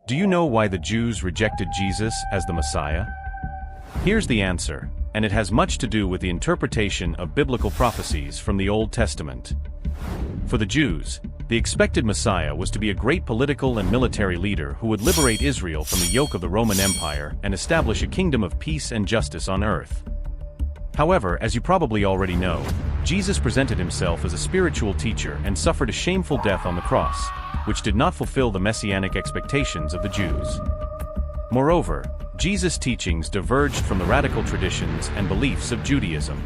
Do you know why the Jews rejected Jesus as the Messiah? Here's the answer, and it has much to do with the interpretation of biblical prophecies from the Old Testament. For the Jews, the expected Messiah was to be a great political and military leader who would liberate Israel from the yoke of the Roman Empire and establish a kingdom of peace and justice on earth. However, as you probably already know, Jesus presented himself as a spiritual teacher and suffered a shameful death on the cross, which did not fulfill the messianic expectations of the Jews. Moreover, Jesus' teachings diverged from the radical traditions and beliefs of Judaism.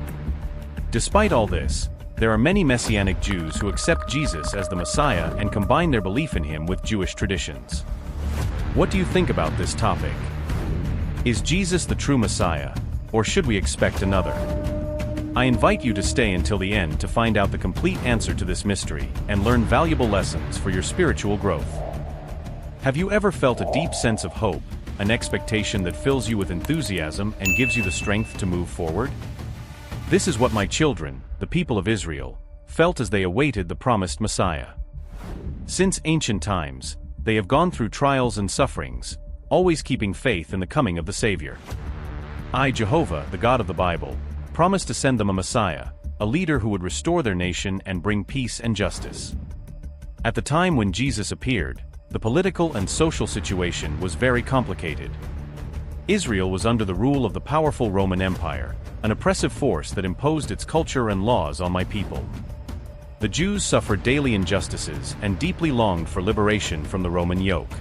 Despite all this, there are many Messianic Jews who accept Jesus as the Messiah and combine their belief in him with Jewish traditions. What do you think about this topic? Is Jesus the true Messiah, or should we expect another? I invite you to stay until the end to find out the complete answer to this mystery and learn valuable lessons for your spiritual growth. Have you ever felt a deep sense of hope, an expectation that fills you with enthusiasm and gives you the strength to move forward? This is what my children, the people of Israel, felt as they awaited the promised Messiah. Since ancient times, they have gone through trials and sufferings, always keeping faith in the coming of the Savior. I, Jehovah, the God of the Bible, promised to send them a Messiah, a leader who would restore their nation and bring peace and justice. At the time when Jesus appeared, the political and social situation was very complicated. Israel was under the rule of the powerful Roman Empire, an oppressive force that imposed its culture and laws on my people. The Jews suffered daily injustices and deeply longed for liberation from the Roman yoke.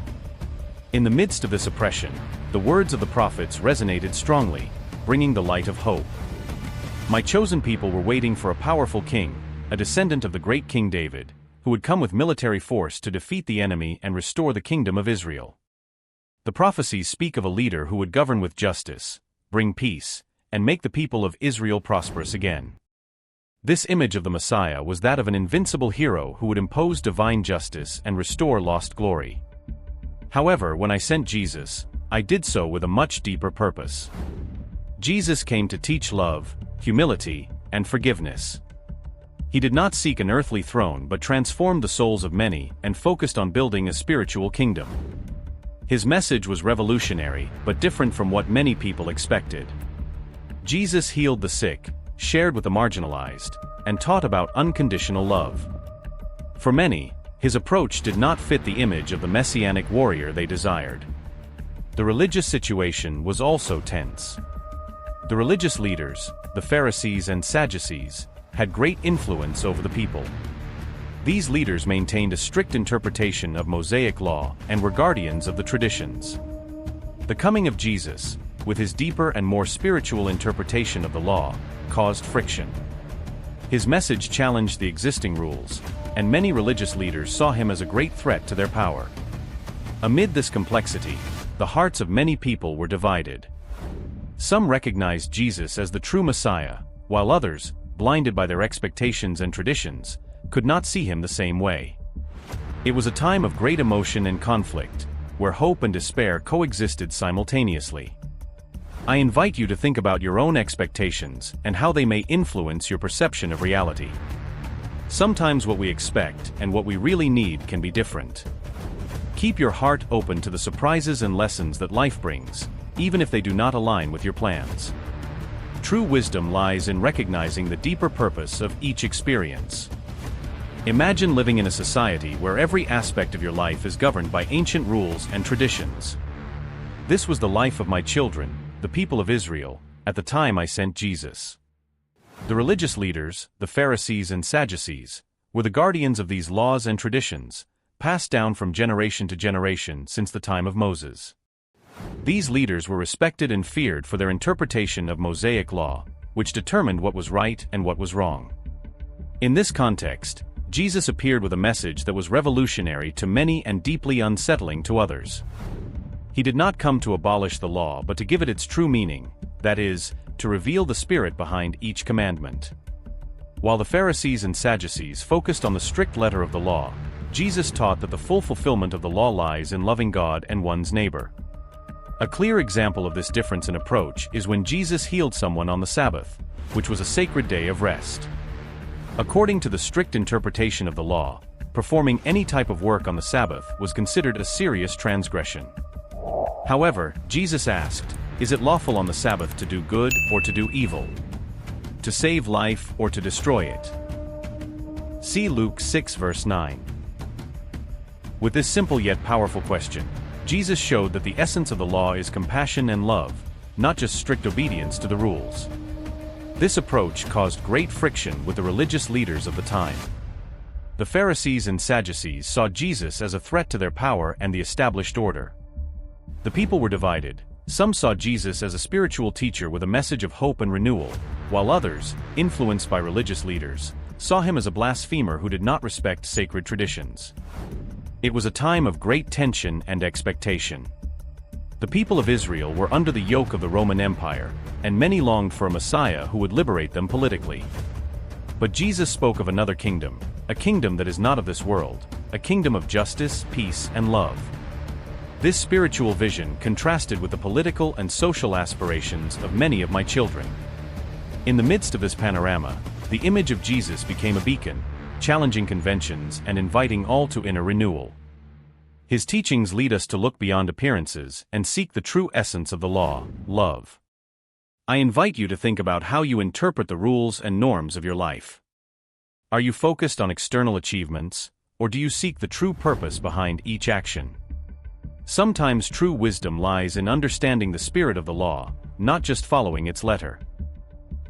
In the midst of this oppression, the words of the prophets resonated strongly, bringing the light of hope. My chosen people were waiting for a powerful king, a descendant of the great King David, who would come with military force to defeat the enemy and restore the kingdom of Israel. The prophecies speak of a leader who would govern with justice, bring peace, and make the people of Israel prosperous again. This image of the Messiah was that of an invincible hero who would impose divine justice and restore lost glory. However, when I sent Jesus, I did so with a much deeper purpose. Jesus came to teach love, humility, and forgiveness. He did not seek an earthly throne but transformed the souls of many and focused on building a spiritual kingdom. His message was revolutionary but different from what many people expected. Jesus healed the sick, shared with the marginalized, and taught about unconditional love. For many, his approach did not fit the image of the messianic warrior they desired. The religious situation was also tense. The religious leaders, the Pharisees and Sadducees, had great influence over the people. These leaders maintained a strict interpretation of Mosaic law and were guardians of the traditions. The coming of Jesus, with his deeper and more spiritual interpretation of the law, caused friction. His message challenged the existing rules, and many religious leaders saw him as a great threat to their power. Amid this complexity, the hearts of many people were divided. Some recognized Jesus as the true Messiah, while others, blinded by their expectations and traditions, could not see him the same way. It was a time of great emotion and conflict, where hope and despair coexisted simultaneously. I invite you to think about your own expectations and how they may influence your perception of reality. Sometimes what we expect and what we really need can be different. Keep your heart open to the surprises and lessons that life brings, even if they do not align with your plans. True wisdom lies in recognizing the deeper purpose of each experience. Imagine living in a society where every aspect of your life is governed by ancient rules and traditions. This was the life of my children, the people of Israel, at the time I sent Jesus. The religious leaders, the Pharisees and Sadducees, were the guardians of these laws and traditions, passed down from generation to generation since the time of Moses. These leaders were respected and feared for their interpretation of Mosaic law, which determined what was right and what was wrong. In this context, Jesus appeared with a message that was revolutionary to many and deeply unsettling to others. He did not come to abolish the law but to give it its true meaning, that is, to reveal the spirit behind each commandment. While the Pharisees and Sadducees focused on the strict letter of the law, Jesus taught that the full fulfillment of the law lies in loving God and one's neighbor. A clear example of this difference in approach is when Jesus healed someone on the Sabbath, which was a sacred day of rest. According to the strict interpretation of the law, performing any type of work on the Sabbath was considered a serious transgression. However, Jesus asked, "Is it lawful on the Sabbath to do good or to do evil? To save life or to destroy it?" See Luke 6 verse 9. With this simple yet powerful question, Jesus showed that the essence of the law is compassion and love, not just strict obedience to the rules. This approach caused great friction with the religious leaders of the time. The Pharisees and Sadducees saw Jesus as a threat to their power and the established order. The people were divided. Some saw Jesus as a spiritual teacher with a message of hope and renewal, while others, influenced by religious leaders, saw him as a blasphemer who did not respect sacred traditions. It was a time of great tension and expectation. The people of Israel were under the yoke of the Roman Empire, and many longed for a Messiah who would liberate them politically. But Jesus spoke of another kingdom, a kingdom that is not of this world, a kingdom of justice, peace, and love. This spiritual vision contrasted with the political and social aspirations of many of my children. In the midst of this panorama, the image of Jesus became a beacon, challenging conventions and inviting all to inner renewal. His teachings lead us to look beyond appearances and seek the true essence of the law, love. I invite you to think about how you interpret the rules and norms of your life. Are you focused on external achievements, or do you seek the true purpose behind each action? Sometimes true wisdom lies in understanding the spirit of the law, not just following its letter.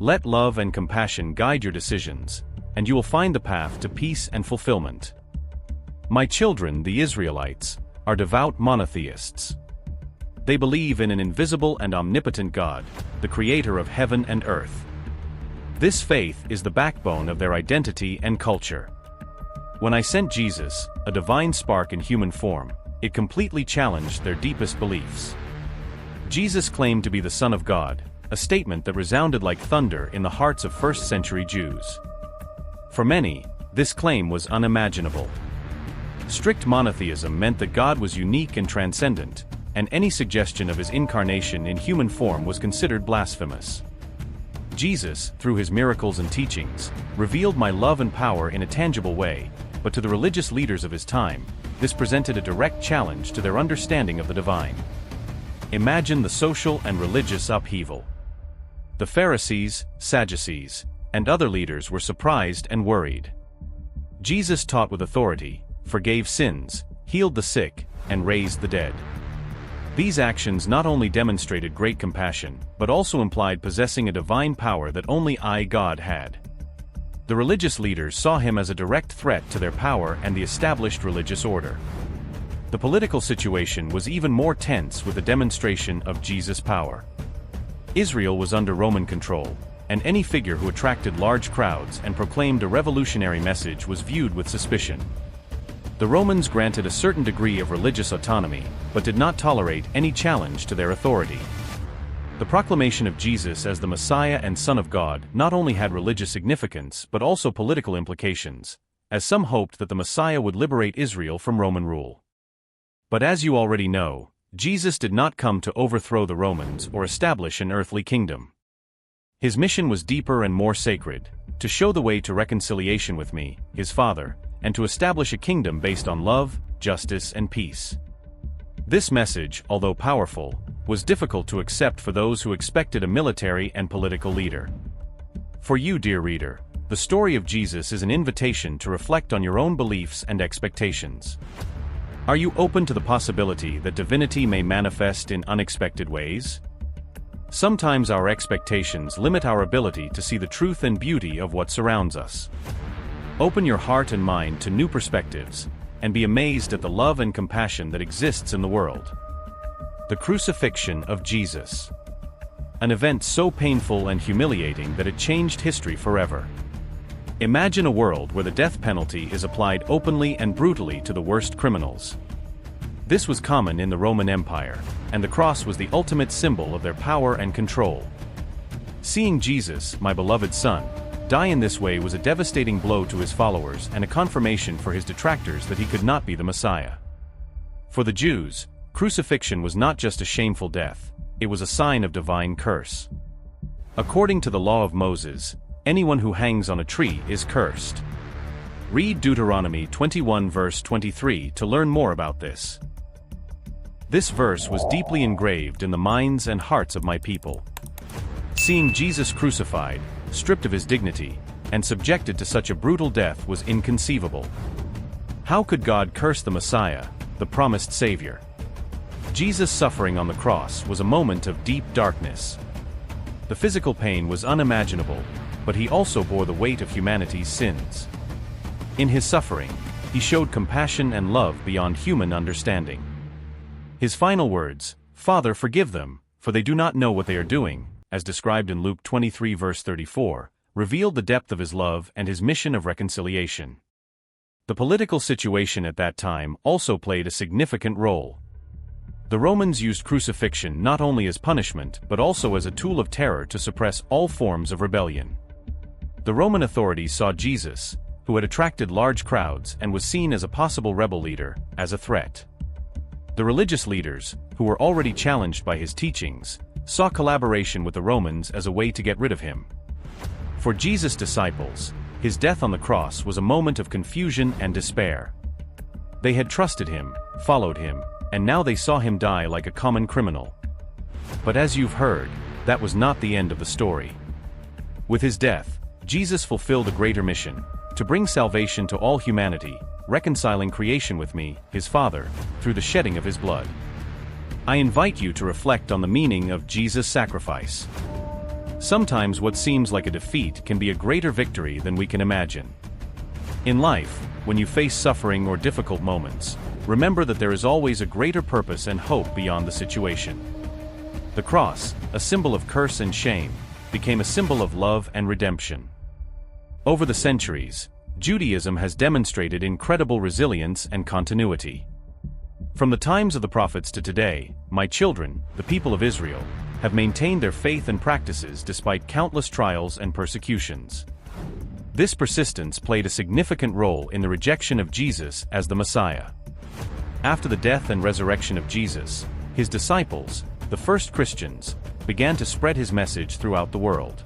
Let love and compassion guide your decisions, and you will find the path to peace and fulfillment. My children, the Israelites, are devout monotheists. They believe in an invisible and omnipotent God, the creator of heaven and earth. This faith is the backbone of their identity and culture. When I sent Jesus, a divine spark in human form, it completely challenged their deepest beliefs. Jesus claimed to be the Son of God, a statement that resounded like thunder in the hearts of first-century Jews. For many, this claim was unimaginable. Strict monotheism meant that God was unique and transcendent, and any suggestion of his incarnation in human form was considered blasphemous. Jesus, through his miracles and teachings, revealed my love and power in a tangible way, but to the religious leaders of his time, this presented a direct challenge to their understanding of the divine. Imagine the social and religious upheaval. The Pharisees, Sadducees, and other leaders were surprised and worried. Jesus taught with authority, forgave sins, healed the sick, and raised the dead. These actions not only demonstrated great compassion, but also implied possessing a divine power that only God had. The religious leaders saw him as a direct threat to their power and the established religious order. The political situation was even more tense with the demonstration of Jesus' power. Israel was under Roman control, and any figure who attracted large crowds and proclaimed a revolutionary message was viewed with suspicion. The Romans granted a certain degree of religious autonomy, but did not tolerate any challenge to their authority. The proclamation of Jesus as the Messiah and Son of God not only had religious significance but also political implications, as some hoped that the Messiah would liberate Israel from Roman rule. But as you already know, Jesus did not come to overthrow the Romans or establish an earthly kingdom. His mission was deeper and more sacred, to show the way to reconciliation with me, his Father, and to establish a kingdom based on love, justice, and peace. This message, although powerful, was difficult to accept for those who expected a military and political leader. For you, dear reader, the story of Jesus is an invitation to reflect on your own beliefs and expectations. Are you open to the possibility that divinity may manifest in unexpected ways? Sometimes our expectations limit our ability to see the truth and beauty of what surrounds us. Open your heart and mind to new perspectives, and be amazed at the love and compassion that exists in the world. The crucifixion of Jesus. An event so painful and humiliating that it changed history forever. Imagine a world where the death penalty is applied openly and brutally to the worst criminals. This was common in the Roman Empire, and the cross was the ultimate symbol of their power and control. Seeing Jesus, my beloved Son, die in this way was a devastating blow to his followers and a confirmation for his detractors that he could not be the Messiah. For the Jews, crucifixion was not just a shameful death, it was a sign of divine curse. According to the law of Moses, anyone who hangs on a tree is cursed. Read Deuteronomy 21 verse 23 to learn more about this. This verse was deeply engraved in the minds and hearts of my people. Seeing Jesus crucified, stripped of his dignity, and subjected to such a brutal death was inconceivable. How could God curse the Messiah, the promised Savior? Jesus' suffering on the cross was a moment of deep darkness. The physical pain was unimaginable, but he also bore the weight of humanity's sins. In his suffering, he showed compassion and love beyond human understanding. His final words, "Father, forgive them, for they do not know what they are doing," as described in Luke 23 verse 34, revealed the depth of his love and his mission of reconciliation. The political situation at that time also played a significant role. The Romans used crucifixion not only as punishment but also as a tool of terror to suppress all forms of rebellion. The Roman authorities saw Jesus, who had attracted large crowds and was seen as a possible rebel leader, as a threat. The religious leaders, who were already challenged by his teachings, saw collaboration with the Romans as a way to get rid of him. For Jesus' disciples, his death on the cross was a moment of confusion and despair. They had trusted him, followed him, and now they saw him die like a common criminal. But as you've heard, that was not the end of the story. With his death, Jesus fulfilled a greater mission, to bring salvation to all humanity, reconciling creation with me, his Father, through the shedding of his blood. I invite you to reflect on the meaning of Jesus' sacrifice. Sometimes what seems like a defeat can be a greater victory than we can imagine. In life, when you face suffering or difficult moments, remember that there is always a greater purpose and hope beyond the situation. The cross, a symbol of curse and shame, became a symbol of love and redemption. Over the centuries, Judaism has demonstrated incredible resilience and continuity. From the times of the prophets to today, my children, the people of Israel, have maintained their faith and practices despite countless trials and persecutions. This persistence played a significant role in the rejection of Jesus as the Messiah. After the death and resurrection of Jesus, his disciples, the first Christians, began to spread his message throughout the world.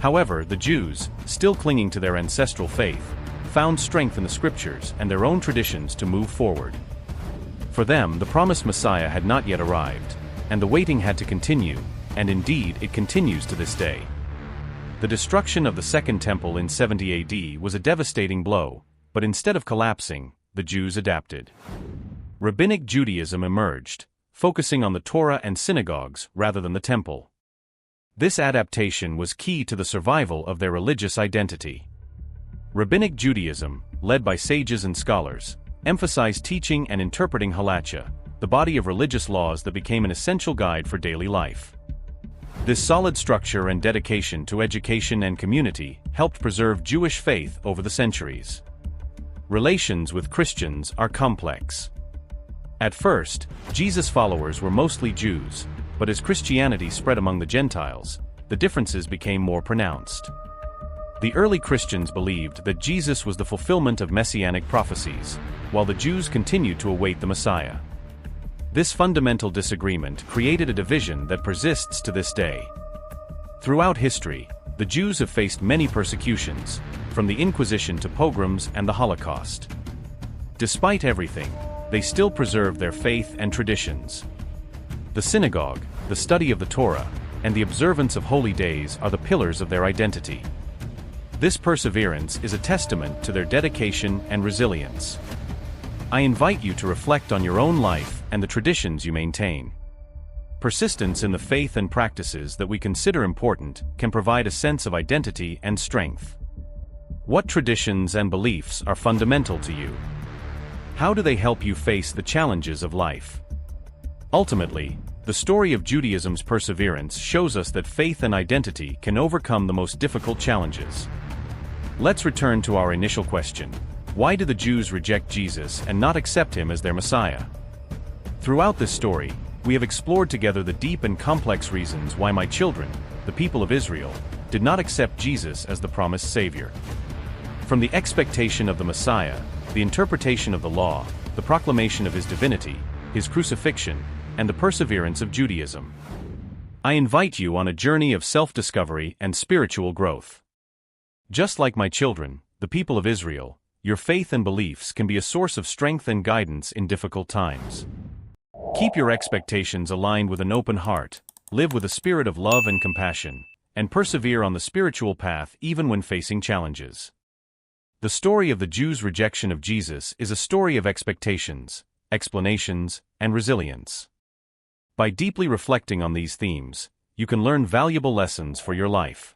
However, the Jews, still clinging to their ancestral faith, found strength in the scriptures and their own traditions to move forward. For them, the promised Messiah had not yet arrived, and the waiting had to continue, and indeed it continues to this day. The destruction of the Second Temple in 70 AD was a devastating blow, but instead of collapsing, the Jews adapted. Rabbinic Judaism emerged, focusing on the Torah and synagogues rather than the temple. This adaptation was key to the survival of their religious identity. Rabbinic Judaism, led by sages and scholars, emphasized teaching and interpreting halacha, the body of religious laws that became an essential guide for daily life. This solid structure and dedication to education and community helped preserve Jewish faith over the centuries. Relations with Christians are complex. At first, Jesus' followers were mostly Jews, but as Christianity spread among the Gentiles, the differences became more pronounced. The early Christians believed that Jesus was the fulfillment of Messianic prophecies, while the Jews continued to await the Messiah. This fundamental disagreement created a division that persists to this day. Throughout history, the Jews have faced many persecutions, from the Inquisition to pogroms and the Holocaust. Despite everything, they still preserve their faith and traditions. The synagogue, the study of the Torah, and the observance of holy days are the pillars of their identity. This perseverance is a testament to their dedication and resilience. I invite you to reflect on your own life and the traditions you maintain. Persistence in the faith and practices that we consider important can provide a sense of identity and strength. What traditions and beliefs are fundamental to you? How do they help you face the challenges of life? Ultimately, the story of Judaism's perseverance shows us that faith and identity can overcome the most difficult challenges. Let's return to our initial question. Why do the Jews reject Jesus and not accept him as their Messiah? Throughout this story, we have explored together the deep and complex reasons why my children, the people of Israel, did not accept Jesus as the promised Savior. From the expectation of the Messiah, the interpretation of the law, the proclamation of his divinity, his crucifixion, and the perseverance of Judaism. I invite you on a journey of self-discovery and spiritual growth. Just like my children, the people of Israel, your faith and beliefs can be a source of strength and guidance in difficult times. Keep your expectations aligned with an open heart, live with a spirit of love and compassion, and persevere on the spiritual path even when facing challenges. The story of the Jews' rejection of Jesus is a story of expectations, explanations, and resilience. By deeply reflecting on these themes, you can learn valuable lessons for your life.